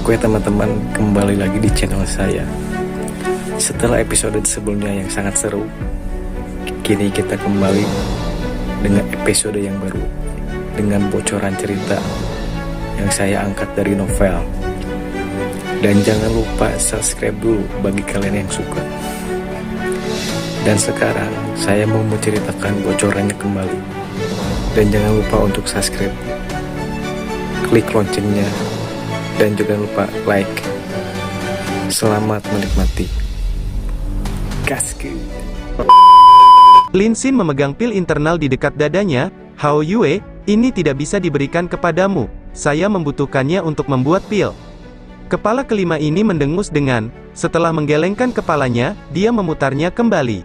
Oke teman-teman, kembali lagi di channel saya. Setelah episode sebelumnya yang sangat seru, kini kita kembali dengan episode yang baru, dengan bocoran cerita yang saya angkat dari novel. Dan jangan lupa subscribe dulu bagi kalian yang suka. Dan sekarang saya mau menceritakan bocorannya kembali. Dan jangan lupa untuk subscribe, klik loncengnya, dan jangan lupa like. Selamat menikmati. Gasku. Lin Xin memegang pil internal di dekat dadanya. Hao Yue, ini tidak bisa diberikan kepadamu. Saya membutuhkannya untuk membuat pil. Kepala kelima ini mendengus setelah menggelengkan kepalanya, dia memutarnya kembali.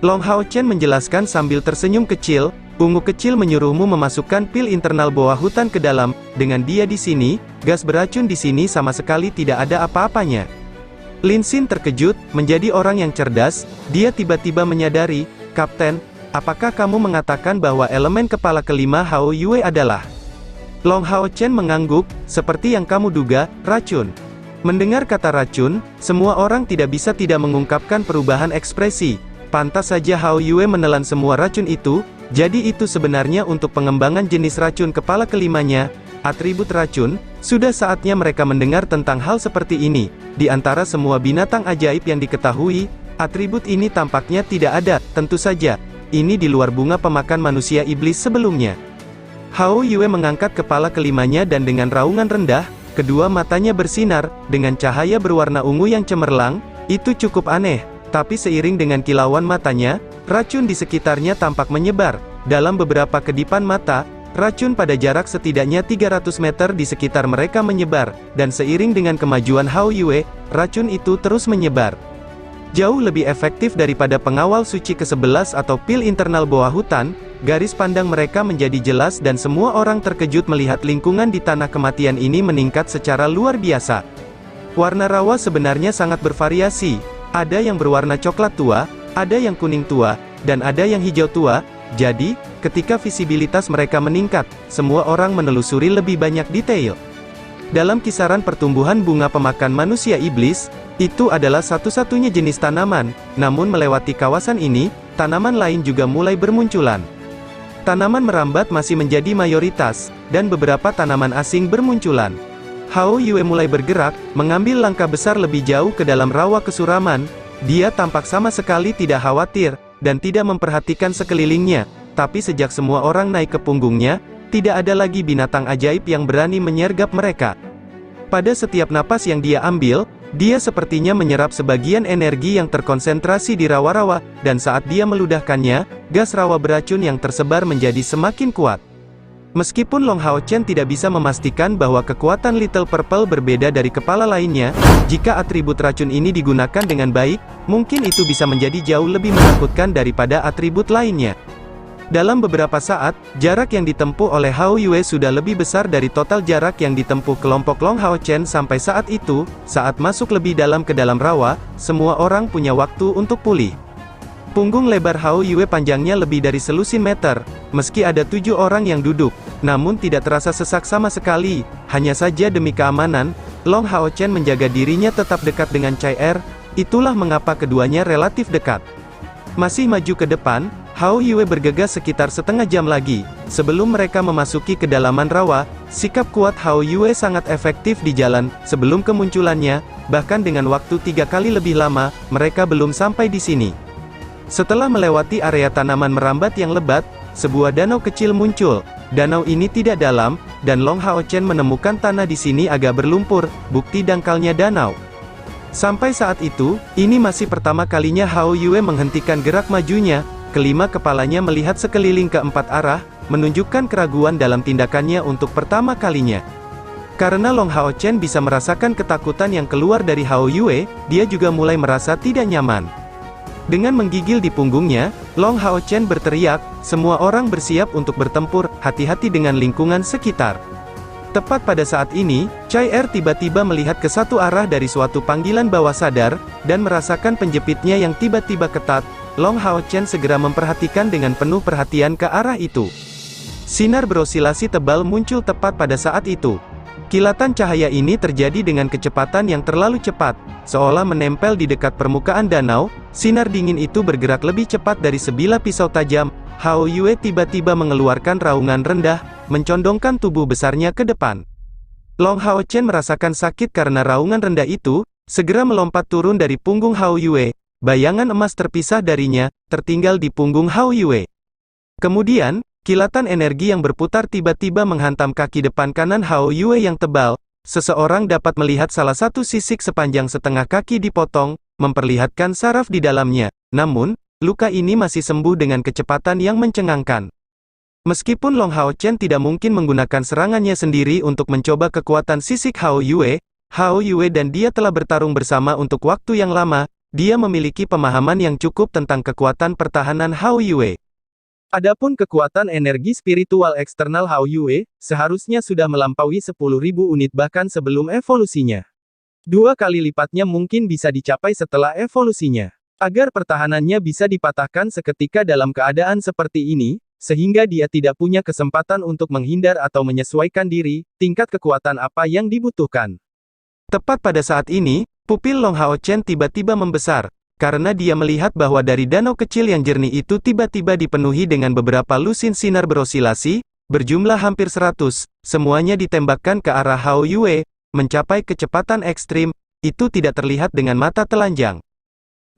Long Hao Chen menjelaskan sambil tersenyum kecil, ungu kecil menyuruhmu memasukkan pil internal bawah hutan ke dalam. Dengan dia di sini, gas beracun di sini sama sekali tidak ada apa-apanya. Lin Xin terkejut, menjadi orang yang cerdas, dia tiba-tiba menyadari, Kapten, apakah kamu mengatakan bahwa elemen kepala kelima Hao Yue adalah? Long Hao Chen mengangguk, seperti yang kamu duga, racun. Mendengar kata racun, semua orang tidak bisa tidak mengungkapkan perubahan ekspresi. Pantas saja Hao Yue menelan semua racun itu, jadi itu sebenarnya untuk pengembangan jenis racun kepala kelimanya, atribut racun. Sudah saatnya mereka mendengar tentang hal seperti ini. Di antara semua binatang ajaib yang diketahui, atribut ini tampaknya tidak ada, tentu saja. Ini di luar bunga pemakan manusia iblis sebelumnya. Hao Yue mengangkat kepala kelimanya dan dengan raungan rendah, kedua matanya bersinar, dengan cahaya berwarna ungu yang cemerlang. Itu cukup aneh, tapi seiring dengan kilauan matanya, racun di sekitarnya tampak menyebar. Dalam beberapa kedipan mata, racun pada jarak setidaknya 300 meter di sekitar mereka menyebar, dan seiring dengan kemajuan Hao Yue, racun itu terus menyebar. Jauh lebih efektif daripada pengawal suci ke-11 atau pil internal bawah hutan, garis pandang mereka menjadi jelas dan semua orang terkejut melihat lingkungan di tanah kematian ini meningkat secara luar biasa. Warna rawa sebenarnya sangat bervariasi, ada yang berwarna coklat tua, ada yang kuning tua, dan ada yang hijau tua. Jadi, ketika visibilitas mereka meningkat, semua orang menelusuri lebih banyak detail. Dalam kisaran pertumbuhan bunga pemakan manusia iblis, itu adalah satu-satunya jenis tanaman, namun melewati kawasan ini, tanaman lain juga mulai bermunculan. Tanaman merambat masih menjadi mayoritas, dan beberapa tanaman asing bermunculan. Hao Yue mulai bergerak, mengambil langkah besar lebih jauh ke dalam rawa kesuraman. Dia tampak sama sekali tidak khawatir, dan tidak memperhatikan sekelilingnya, tapi sejak semua orang naik ke punggungnya, tidak ada lagi binatang ajaib yang berani menyergap mereka. Pada setiap napas yang dia ambil, dia sepertinya menyerap sebagian energi yang terkonsentrasi di rawa-rawa, dan saat dia meludahkannya, gas rawa beracun yang tersebar menjadi semakin kuat. Meskipun Long Hao Chen tidak bisa memastikan bahwa kekuatan Little Purple berbeda dari kepala lainnya, jika atribut racun ini digunakan dengan baik, mungkin itu bisa menjadi jauh lebih menakutkan daripada atribut lainnya. Dalam beberapa saat, jarak yang ditempuh oleh Hao Yue sudah lebih besar dari total jarak yang ditempuh kelompok Long Hao Chen sampai saat itu. Saat masuk lebih dalam ke dalam rawa, semua orang punya waktu untuk pulih. Punggung lebar Hao Yue panjangnya lebih dari selusin meter, meski ada 7 orang yang duduk, namun tidak terasa sesak sama sekali. Hanya saja demi keamanan, Long Hao Chen menjaga dirinya tetap dekat dengan Chai Er, itulah mengapa keduanya relatif dekat. Masih maju ke depan, Hao Yue bergegas sekitar setengah jam lagi. Sebelum mereka memasuki kedalaman rawa, sikap kuat Hao Yue sangat efektif di jalan. Sebelum kemunculannya, bahkan dengan waktu 3 kali lebih lama, mereka belum sampai di sini. Setelah melewati area tanaman merambat yang lebat, sebuah danau kecil muncul. Danau ini tidak dalam, dan Long Hao Chen menemukan tanah di sini agak berlumpur, bukti dangkalnya danau. Sampai saat itu, ini masih pertama kalinya Hao Yue menghentikan gerak majunya. Kelima kepalanya melihat sekeliling ke 4 arah, menunjukkan keraguan dalam tindakannya untuk pertama kalinya. Karena Long Hao Chen bisa merasakan ketakutan yang keluar dari Hao Yue, dia juga mulai merasa tidak nyaman. Dengan menggigil di punggungnya, Long Hao Chen berteriak, semua orang bersiap untuk bertempur, hati-hati dengan lingkungan sekitar. Tepat pada saat ini, Chai Er tiba-tiba melihat ke satu arah dari suatu panggilan bawah sadar, dan merasakan penjepitnya yang tiba-tiba ketat. Long Hao Chen segera memperhatikan dengan penuh perhatian ke arah itu. Sinar berosilasi tebal muncul tepat pada saat itu. Kilatan cahaya ini terjadi dengan kecepatan yang terlalu cepat, seolah menempel di dekat permukaan danau. Sinar dingin itu bergerak lebih cepat dari sebilah pisau tajam. Hao Yue tiba-tiba mengeluarkan raungan rendah, mencondongkan tubuh besarnya ke depan. Long Hao Chen merasakan sakit karena raungan rendah itu, segera melompat turun dari punggung Hao Yue. Bayangan emas terpisah darinya, tertinggal di punggung Hao Yue. Kemudian, kilatan energi yang berputar tiba-tiba menghantam kaki depan kanan Hao Yue yang tebal. Seseorang dapat melihat salah satu sisik sepanjang setengah kaki dipotong, memperlihatkan saraf di dalamnya. Namun, luka ini masih sembuh dengan kecepatan yang mencengangkan. Meskipun Long Hao Chen tidak mungkin menggunakan serangannya sendiri untuk mencoba kekuatan sisik Hao Yue dan dia telah bertarung bersama untuk waktu yang lama, dia memiliki pemahaman yang cukup tentang kekuatan pertahanan Hao Yue. Adapun kekuatan energi spiritual eksternal Hao Yue, seharusnya sudah melampaui 10.000 unit bahkan sebelum evolusinya. 2 kali lipatnya mungkin bisa dicapai setelah evolusinya. Agar pertahanannya bisa dipatahkan seketika dalam keadaan seperti ini, sehingga dia tidak punya kesempatan untuk menghindar atau menyesuaikan diri, tingkat kekuatan apa yang dibutuhkan. Tepat pada saat ini, pupil Long Hao Chen tiba-tiba membesar, karena dia melihat bahwa dari danau kecil yang jernih itu tiba-tiba dipenuhi dengan beberapa lusin sinar berosilasi, berjumlah hampir 100, semuanya ditembakkan ke arah Hao Yue, mencapai kecepatan ekstrim, itu tidak terlihat dengan mata telanjang.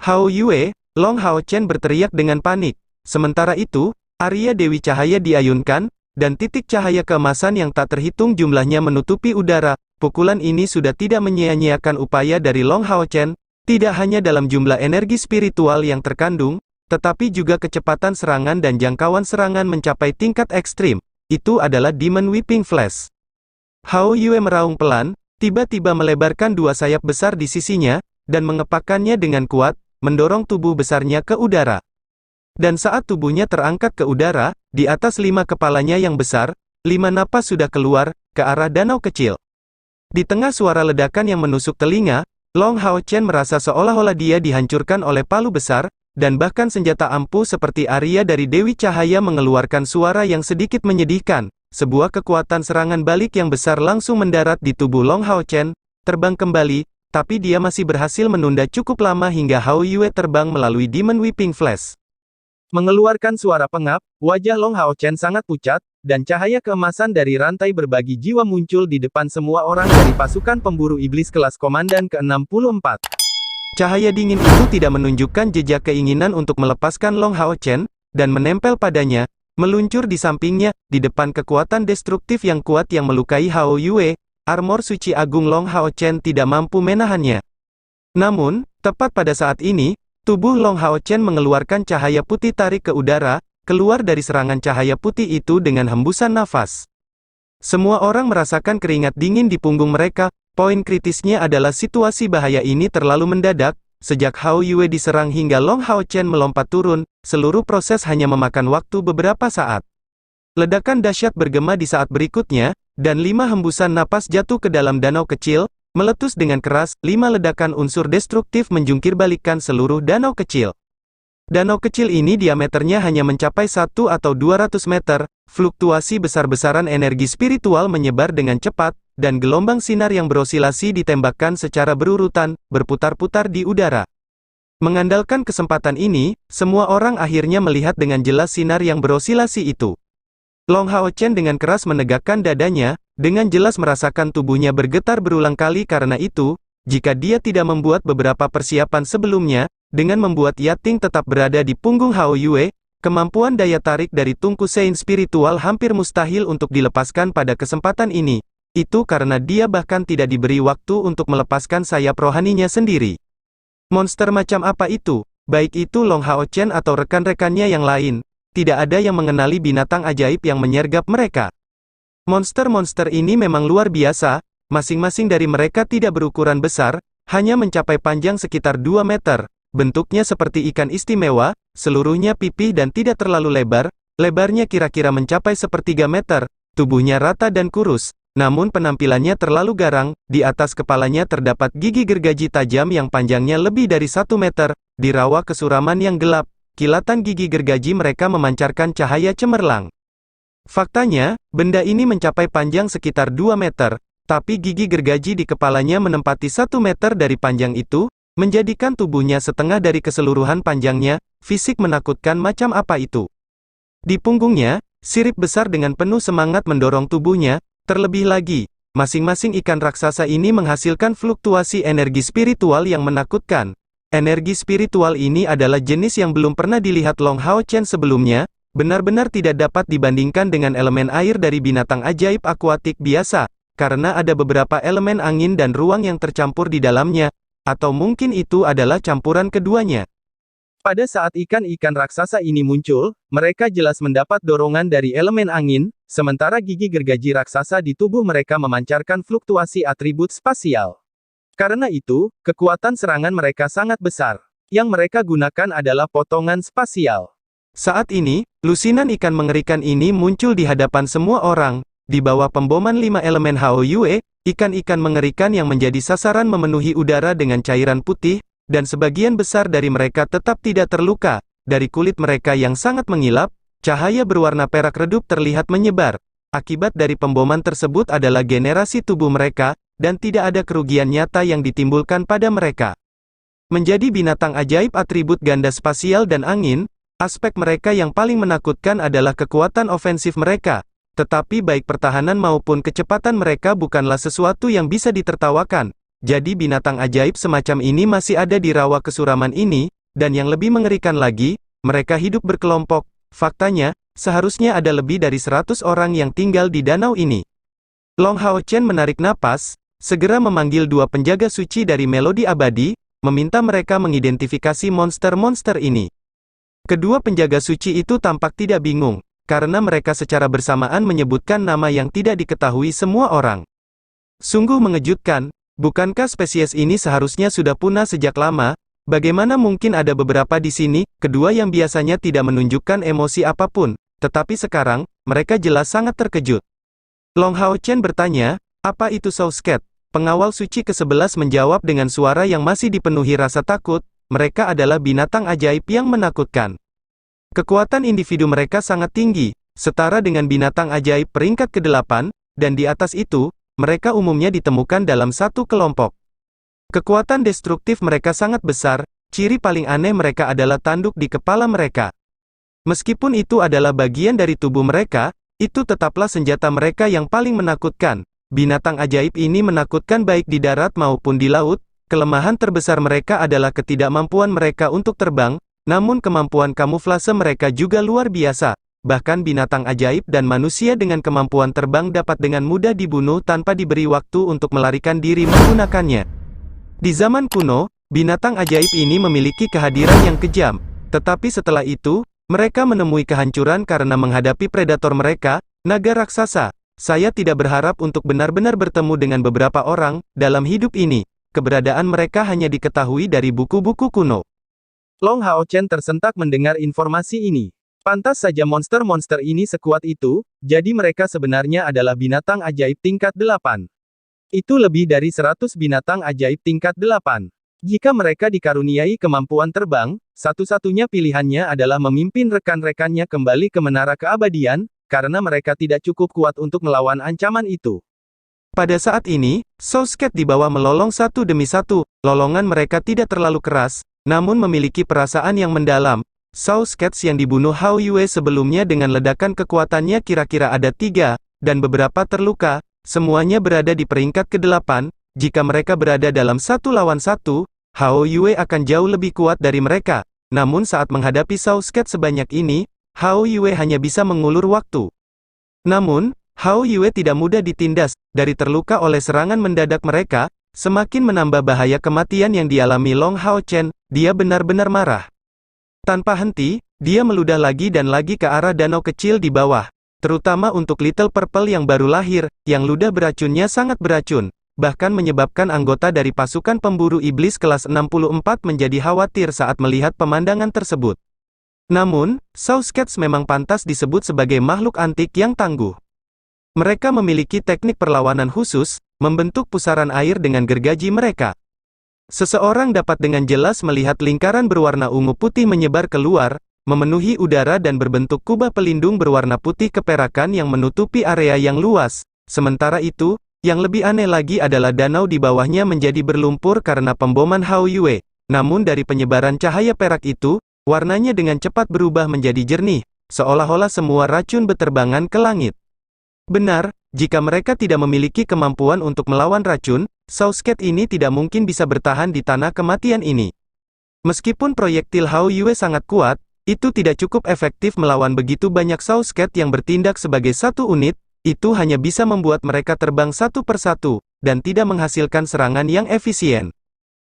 Hao Yue, Long Hao Chen berteriak dengan panik. Sementara itu, Arya Dewi Cahaya diayunkan, dan titik cahaya keemasan yang tak terhitung jumlahnya menutupi udara. Pukulan ini sudah tidak menyia-nyiakan upaya dari Long Hao Chen, tidak hanya dalam jumlah energi spiritual yang terkandung, tetapi juga kecepatan serangan dan jangkauan serangan mencapai tingkat ekstrim. Itu adalah Demon Whipping Flash. Hao Yue meraung pelan, tiba-tiba melebarkan 2 sayap besar di sisinya, dan mengepakkannya dengan kuat, mendorong tubuh besarnya ke udara. Dan saat tubuhnya terangkat ke udara, di atas 5 kepalanya yang besar, 5 napas sudah keluar, ke arah danau kecil. Di tengah suara ledakan yang menusuk telinga, Long Hao Chen merasa seolah-olah dia dihancurkan oleh palu besar, dan bahkan senjata ampuh seperti Arya dari Dewi Cahaya mengeluarkan suara yang sedikit menyedihkan. Sebuah kekuatan serangan balik yang besar langsung mendarat di tubuh Long Hao Chen, terbang kembali, tapi dia masih berhasil menunda cukup lama hingga Hao Yue terbang melalui Demon Whipping Flash. Mengeluarkan suara pengap, wajah Long Hao Chen sangat pucat, dan cahaya keemasan dari rantai berbagi jiwa muncul di depan semua orang dari pasukan pemburu iblis kelas komandan ke-64. Cahaya dingin itu tidak menunjukkan jejak keinginan untuk melepaskan Long Hao Chen, dan menempel padanya, meluncur di sampingnya, di depan kekuatan destruktif yang kuat yang melukai Hao Yue, armor suci agung Long Hao Chen tidak mampu menahannya. Namun, tepat pada saat ini, tubuh Long Hao Chen mengeluarkan cahaya putih tarik ke udara, keluar dari serangan cahaya putih itu dengan hembusan nafas. Semua orang merasakan keringat dingin di punggung mereka. Poin kritisnya adalah situasi bahaya ini terlalu mendadak. Sejak Hao Yue diserang hingga Long Hao Chen melompat turun, seluruh proses hanya memakan waktu beberapa saat. Ledakan dahsyat bergema di saat berikutnya, dan 5 hembusan napas jatuh ke dalam danau kecil, meletus dengan keras. 5 ledakan unsur destruktif menjungkir balikan seluruh danau kecil. Danau kecil ini diameternya hanya mencapai 1 atau 200 meter, fluktuasi besar-besaran energi spiritual menyebar dengan cepat, dan gelombang sinar yang berosilasi ditembakkan secara berurutan, berputar-putar di udara. Mengandalkan kesempatan ini, semua orang akhirnya melihat dengan jelas sinar yang berosilasi itu. Long Hao Chen dengan keras menegakkan dadanya, dengan jelas merasakan tubuhnya bergetar berulang kali karena itu, jika dia tidak membuat beberapa persiapan sebelumnya, dengan membuat Yating tetap berada di punggung Hao Yue, kemampuan daya tarik dari Tungku Sein spiritual hampir mustahil untuk dilepaskan pada kesempatan ini. Itu karena dia bahkan tidak diberi waktu untuk melepaskan sayap rohaninya sendiri. Monster macam apa itu? Baik itu Long Hao Chen atau rekan-rekannya yang lain, tidak ada yang mengenali binatang ajaib yang menyergap mereka. Monster-monster ini memang luar biasa, masing-masing dari mereka tidak berukuran besar, hanya mencapai panjang sekitar 2 meter, bentuknya seperti ikan istimewa, seluruhnya pipih dan tidak terlalu lebar, lebarnya kira-kira mencapai 1/3 meter, tubuhnya rata dan kurus. Namun penampilannya terlalu garang, di atas kepalanya terdapat gigi gergaji tajam yang panjangnya lebih dari 1 meter, di rawa kesuraman yang gelap, kilatan gigi gergaji mereka memancarkan cahaya cemerlang. Faktanya, benda ini mencapai panjang sekitar 2 meter, tapi gigi gergaji di kepalanya menempati 1 meter dari panjang itu, menjadikan tubuhnya setengah dari keseluruhan panjangnya. Fisik menakutkan macam apa itu? Di punggungnya, sirip besar dengan penuh semangat mendorong tubuhnya. Terlebih lagi, masing-masing ikan raksasa ini menghasilkan fluktuasi energi spiritual yang menakutkan. Energi spiritual ini adalah jenis yang belum pernah dilihat Long Hao Chen sebelumnya, benar-benar tidak dapat dibandingkan dengan elemen air dari binatang ajaib akuatik biasa, karena ada beberapa elemen angin dan ruang yang tercampur di dalamnya, atau mungkin itu adalah campuran keduanya. Pada saat ikan-ikan raksasa ini muncul, mereka jelas mendapat dorongan dari elemen angin, sementara gigi gergaji raksasa di tubuh mereka memancarkan fluktuasi atribut spasial. Karena itu, kekuatan serangan mereka sangat besar. Yang mereka gunakan adalah potongan spasial. Saat ini, lusinan ikan mengerikan ini muncul di hadapan semua orang. Di bawah pemboman 5 elemen Hao Yue, ikan-ikan mengerikan yang menjadi sasaran memenuhi udara dengan cairan putih, dan sebagian besar dari mereka tetap tidak terluka. Dari kulit mereka yang sangat mengilap, cahaya berwarna perak redup terlihat menyebar. Akibat dari pemboman tersebut adalah generasi tubuh mereka, dan tidak ada kerugian nyata yang ditimbulkan pada mereka. Menjadi binatang ajaib atribut ganda spasial dan angin, aspek mereka yang paling menakutkan adalah kekuatan ofensif mereka. Tetapi baik pertahanan maupun kecepatan mereka bukanlah sesuatu yang bisa ditertawakan. Jadi binatang ajaib semacam ini masih ada di rawa kesuraman ini, dan yang lebih mengerikan lagi, mereka hidup berkelompok. Faktanya, seharusnya ada lebih dari 100 orang yang tinggal di danau ini. Long Hao Chen menarik napas, segera memanggil 2 penjaga suci dari melodi abadi, meminta mereka mengidentifikasi monster-monster ini. Kedua penjaga suci itu tampak tidak bingung, karena mereka secara bersamaan menyebutkan nama yang tidak diketahui semua orang. Sungguh mengejutkan. Bukankah spesies ini seharusnya sudah punah sejak lama? Bagaimana mungkin ada beberapa di sini, kedua yang biasanya tidak menunjukkan emosi apapun, tetapi sekarang, mereka jelas sangat terkejut. Long Hao Chen bertanya, apa itu Sousket? Pengawal suci ke-11 menjawab dengan suara yang masih dipenuhi rasa takut, mereka adalah binatang ajaib yang menakutkan. Kekuatan individu mereka sangat tinggi, setara dengan binatang ajaib peringkat ke-8, dan di atas itu, mereka umumnya ditemukan dalam satu kelompok. Kekuatan destruktif mereka sangat besar, ciri paling aneh mereka adalah tanduk di kepala mereka. Meskipun itu adalah bagian dari tubuh mereka, itu tetaplah senjata mereka yang paling menakutkan. Binatang ajaib ini menakutkan baik di darat maupun di laut. Kelemahan terbesar mereka adalah ketidakmampuan mereka untuk terbang, namun kemampuan kamuflase mereka juga luar biasa. Bahkan binatang ajaib dan manusia dengan kemampuan terbang dapat dengan mudah dibunuh tanpa diberi waktu untuk melarikan diri menggunakannya. Di zaman kuno, binatang ajaib ini memiliki kehadiran yang kejam. Tetapi setelah itu, mereka menemui kehancuran karena menghadapi predator mereka, naga raksasa. Saya tidak berharap untuk benar-benar bertemu dengan beberapa orang dalam hidup ini. Keberadaan mereka hanya diketahui dari buku-buku kuno. Long Hao Chen tersentak mendengar informasi ini. Pantas saja monster-monster ini sekuat itu, jadi mereka sebenarnya adalah binatang ajaib tingkat 8. Itu lebih dari 100 binatang ajaib tingkat 8. Jika mereka dikaruniai kemampuan terbang, satu-satunya pilihannya adalah memimpin rekan-rekannya kembali ke menara keabadian, karena mereka tidak cukup kuat untuk melawan ancaman itu. Pada saat ini, Sousket di bawah melolong satu demi satu, lolongan mereka tidak terlalu keras, namun memiliki perasaan yang mendalam. Sousket yang dibunuh Hao Yue sebelumnya dengan ledakan kekuatannya kira-kira ada 3, dan beberapa terluka, semuanya berada di peringkat ke-8, jika mereka berada dalam 1 lawan 1, Hao Yue akan jauh lebih kuat dari mereka. Namun saat menghadapi Sousket sebanyak ini, Hao Yue hanya bisa mengulur waktu. Namun, Hao Yue tidak mudah ditindas, dari terluka oleh serangan mendadak mereka, semakin menambah bahaya kematian yang dialami Long Hao Chen, dia benar-benar marah. Tanpa henti, dia meludah lagi dan lagi ke arah danau kecil di bawah. Terutama untuk Little Purple yang baru lahir, yang ludah beracunnya sangat beracun. Bahkan menyebabkan anggota dari pasukan pemburu iblis kelas 64 menjadi khawatir saat melihat pemandangan tersebut. Namun, Sousket memang pantas disebut sebagai makhluk antik yang tangguh. Mereka memiliki teknik perlawanan khusus, membentuk pusaran air dengan gergaji mereka. Seseorang dapat dengan jelas melihat lingkaran berwarna ungu putih menyebar keluar, memenuhi udara dan berbentuk kubah pelindung berwarna putih keperakan yang menutupi area yang luas. Sementara itu, Yang lebih aneh lagi adalah danau di bawahnya menjadi berlumpur karena pemboman Hao Yue. Namun dari penyebaran cahaya perak itu, warnanya dengan cepat berubah menjadi jernih, seolah-olah semua racun berterbangan ke langit. Benar, jika mereka tidak memiliki kemampuan untuk melawan racun, Soulscape ini tidak mungkin bisa bertahan di tanah kematian ini. Meskipun proyektil Hao Yue sangat kuat, itu tidak cukup efektif melawan begitu banyak Soulscape yang bertindak sebagai satu unit, itu hanya bisa membuat mereka terbang satu persatu, dan tidak menghasilkan serangan yang efisien.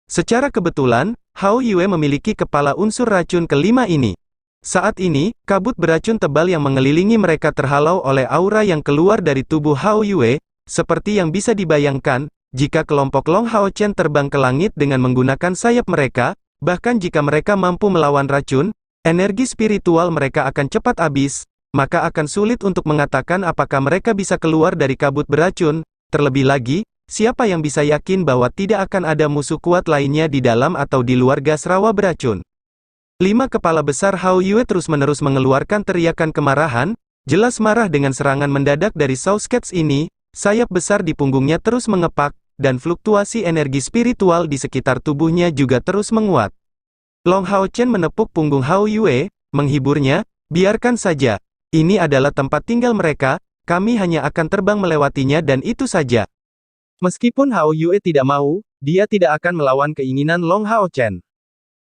Secara kebetulan, Hao Yue memiliki kepala unsur racun kelima ini. Saat ini, kabut beracun tebal yang mengelilingi mereka terhalau oleh aura yang keluar dari tubuh Hao Yue, seperti yang bisa dibayangkan, jika kelompok Long Hao Chen terbang ke langit dengan menggunakan sayap mereka, bahkan jika mereka mampu melawan racun, energi spiritual mereka akan cepat habis, maka akan sulit untuk mengatakan apakah mereka bisa keluar dari kabut beracun. Terlebih lagi, siapa yang bisa yakin bahwa tidak akan ada musuh kuat lainnya di dalam atau di luar gas rawa beracun? 5 kepala besar Hao Yue terus-menerus mengeluarkan teriakan kemarahan, jelas marah dengan serangan mendadak dari Soulscape ini, sayap besar di punggungnya terus mengepak, dan fluktuasi energi spiritual di sekitar tubuhnya juga terus menguat. Long Hao Chen menepuk punggung Hao Yue, menghiburnya, biarkan saja. Ini adalah tempat tinggal mereka, kami hanya akan terbang melewatinya dan itu saja. Meskipun Hao Yue tidak mau, dia tidak akan melawan keinginan Long Hao Chen.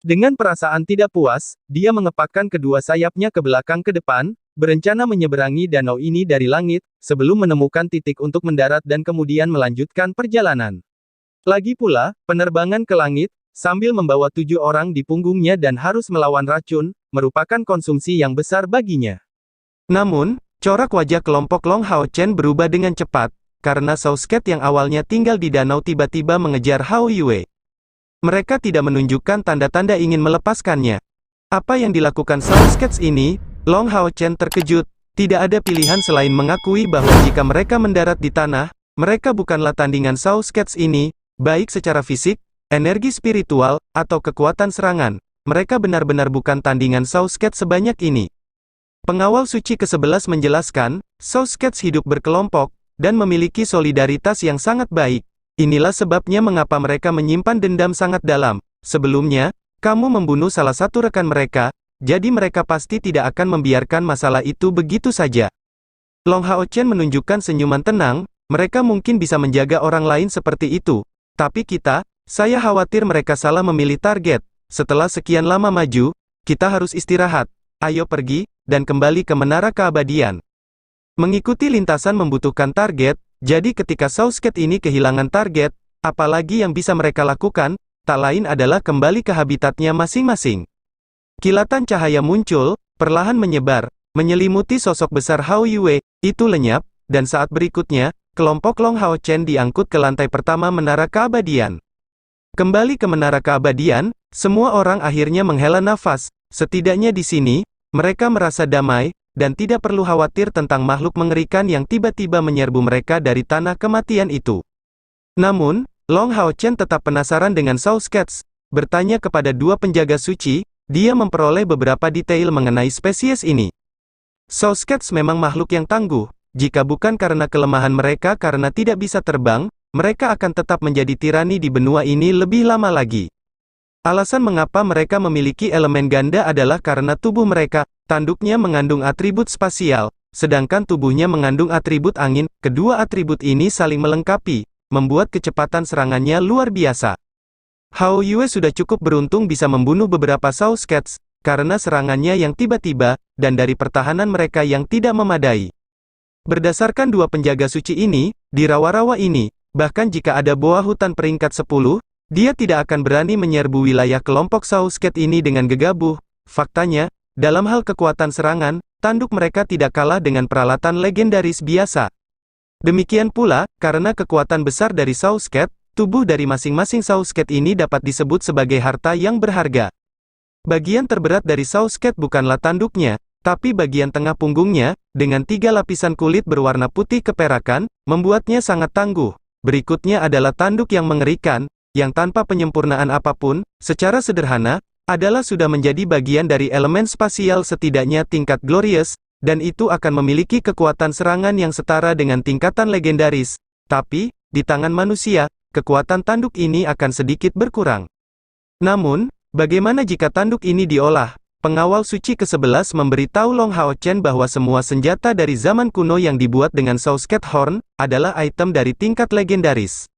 Dengan perasaan tidak puas, dia mengepakkan kedua sayapnya ke belakang ke depan, berencana menyeberangi danau ini dari langit, sebelum menemukan titik untuk mendarat dan kemudian melanjutkan perjalanan. Lagi pula, penerbangan ke langit, sambil membawa 7 orang di punggungnya dan harus melawan racun, merupakan konsumsi yang besar baginya. Namun, corak wajah kelompok Long Hao Chen berubah dengan cepat, karena Soulscape yang awalnya tinggal di danau tiba-tiba mengejar Hao Yue. Mereka tidak menunjukkan tanda-tanda ingin melepaskannya. Apa yang dilakukan Soulscape ini? Long Hao Chen terkejut. Tidak ada pilihan selain mengakui bahwa jika mereka mendarat di tanah, mereka bukanlah tandingan Soulscape ini, baik secara fisik, energi spiritual, atau kekuatan serangan. Mereka benar-benar bukan tandingan Soulscape sebanyak ini. Pengawal suci ke-11 menjelaskan, Soulscape hidup berkelompok, dan memiliki solidaritas yang sangat baik. Inilah sebabnya mengapa mereka menyimpan dendam sangat dalam. Sebelumnya, kamu membunuh salah satu rekan mereka, jadi mereka pasti tidak akan membiarkan masalah itu begitu saja. Long Hao Chen menunjukkan senyuman tenang, mereka mungkin bisa menjaga orang lain seperti itu. Tapi saya khawatir mereka salah memilih target. Setelah sekian lama maju, kita harus istirahat. Ayo pergi, dan kembali ke Menara Keabadian. Mengikuti lintasan membutuhkan target, jadi ketika Soulscape ini kehilangan target, apalagi yang bisa mereka lakukan, tak lain adalah kembali ke habitatnya masing-masing. Kilatan cahaya muncul, perlahan menyebar, menyelimuti sosok besar Hao Yue, itu lenyap, dan saat berikutnya, kelompok Long Hao Chen diangkut ke lantai pertama Menara Keabadian. Kembali ke Menara Keabadian, semua orang akhirnya menghela nafas, setidaknya di sini, mereka merasa damai, dan tidak perlu khawatir tentang makhluk mengerikan yang tiba-tiba menyerbu mereka dari tanah kematian itu. Namun, Long Hao Chen tetap penasaran dengan Soulscape. Bertanya kepada 2 penjaga suci, dia memperoleh beberapa detail mengenai spesies ini. Soulscape memang makhluk yang tangguh, jika bukan karena kelemahan mereka karena tidak bisa terbang, mereka akan tetap menjadi tirani di benua ini lebih lama lagi. Alasan mengapa mereka memiliki elemen ganda adalah karena tubuh mereka, tanduknya mengandung atribut spasial, sedangkan tubuhnya mengandung atribut angin. Kedua atribut ini saling melengkapi, membuat kecepatan serangannya luar biasa. Hao Yue sudah cukup beruntung bisa membunuh beberapa Soulscape, karena serangannya yang tiba-tiba, dan dari pertahanan mereka yang tidak memadai. Berdasarkan 2 penjaga suci ini, di rawa-rawa ini, bahkan jika ada boa hutan peringkat 10, dia tidak akan berani menyerbu wilayah kelompok Soulscape ini dengan gegabah. Faktanya, dalam hal kekuatan serangan, tanduk mereka tidak kalah dengan peralatan legendaris biasa. Demikian pula, karena kekuatan besar dari Soulscape, tubuh dari masing-masing Soulscape ini dapat disebut sebagai harta yang berharga. Bagian terberat dari Soulscape bukanlah tanduknya, tapi bagian tengah punggungnya, dengan 3 lapisan kulit berwarna putih keperakan, membuatnya sangat tangguh. Berikutnya adalah tanduk yang mengerikan, yang tanpa penyempurnaan apapun, secara sederhana, adalah sudah menjadi bagian dari elemen spasial setidaknya tingkat glorious, dan itu akan memiliki kekuatan serangan yang setara dengan tingkatan legendaris. Tapi, di tangan manusia, kekuatan tanduk ini akan sedikit berkurang. Namun, bagaimana jika tanduk ini diolah? Pengawal suci ke-11 memberitahu Long Hao Chen bahwa semua senjata dari zaman kuno yang dibuat dengan Sousket Horn adalah item dari tingkat legendaris.